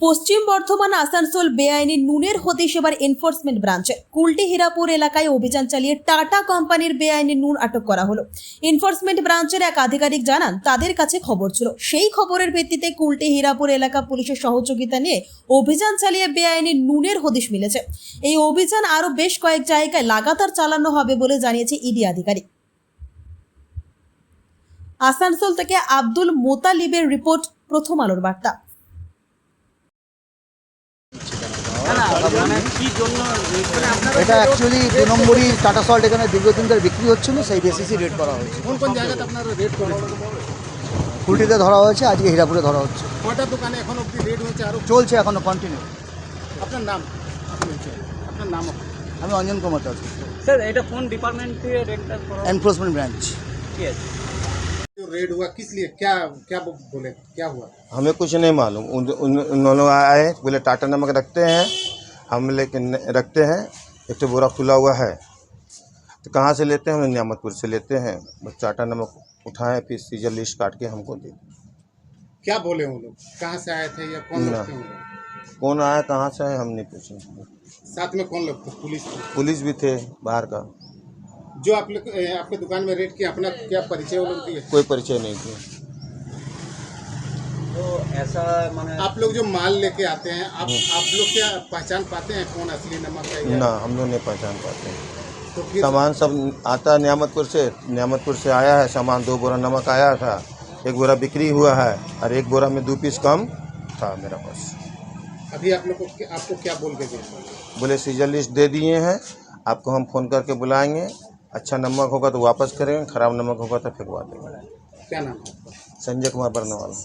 পশ্চিম বর্ধমান আসানসোল বেআইনি নুনের হদিশ এবার এনফোর্সমেন্ট ব্রাঞ্চে কুলটি হীরাপুর এলাকায় অভিযান চালিয়ে টাটা কোম্পানির বেআইনি নুন আটক করা হলো। এনফোর্সমেন্ট ব্রাঞ্চের এক আধিকারিক জানান, তাদের কাছে খবর ছিল, সেই খবরের ভিত্তিতে কুলটি হীরাপুর এলাকা পুলিশের সহযোগিতা নিয়ে অভিযান চালিয়ে বেআইনি নুনের হদিশ মিলেছে। এই অভিযান আরও বেশ কয়েক জায়গায় লাগাতার চালানো হবে বলে জানিয়েছে ইডি আধিকারিক। আসানসোল থেকে আব্দুল মোতালিবের রিপোর্ট, প্রথম আলোর বার্তা। এটা অ্যাকচুয়ালি 2 নম্বরই টাটা সল্ট এখানে দীর্ঘদিন ধরে বিক্রি হচ্ছিল, সেই বেসিসে রেড করা হয়েছে। কোন কোন জায়গাতে আপনারা রেড করেছেন? কুলটিতে ধরা হয়েছে, আজকে হীরাপুরে ধরা হচ্ছে। কয়টা দোকানে এখন অবধি রেড হয়েছে? আরও চলছে এখনো কন্টিনিউ। আপনার নাম? আপনার নাম? আমি অঞ্জন কুমার দাস, सर এটা কোন ডিপার্টমেंट से रेड करा? Enforcement branch. ठीक है। जो रेड हुआ किस लिए, क्या क्या बोले, क्या हुआ? हमें कुछ नहीं मालूम। उन्होंने आए, बोले टाटा नमक रखते हैं, हम लेकिन रखते हैं। एक तो बोरा खुला हुआ है, तो कहाँ से लेते हैं? हम नियामतपुर से लेते हैं। बस टाटा नमक उठाएं, फिर सीजर लिस्ट काट के हमको दे। क्या बोले वो लोग? कहाँ से आए थे या कौन लोग थे वो लोग? कौन आया, कहाँ से आए, हम नहीं पूछे। साथ में कौन लोग थे? पुलिस थे? पुलिस भी थे बाहर का। जो आप लोग आपके दुकान में रेड किया, अपना क्या परिचय वो लोग दिए? कोई परिचय नहीं थे। तो ऐसा माने आप लोग जो माल लेके आते हैं, आप लोग क्या पहचान पाते हैं कौन असली नमक है या? ना, हम लोग नहीं पहचान पाते। तो फिर सामान सब आता है नियामतपुर से आया है सामान। 2 बोरा नमक आया था, 1 बोरा बिक्री हुआ है और 1 बोरा में 2 पीस कम था मेरा पास। अभी आप लोग को आपको क्या बोल के दिए? बोले सीजर लिस्ट दे दिए हैं, आपको हम फ़ोन करके बुलाएंगे। अच्छा नमक होगा तो वापस करेंगे, ख़राब नमक होगा तो फिरवा देंगे। क्या नाम है आपका? संजय कुमार बरनवाला।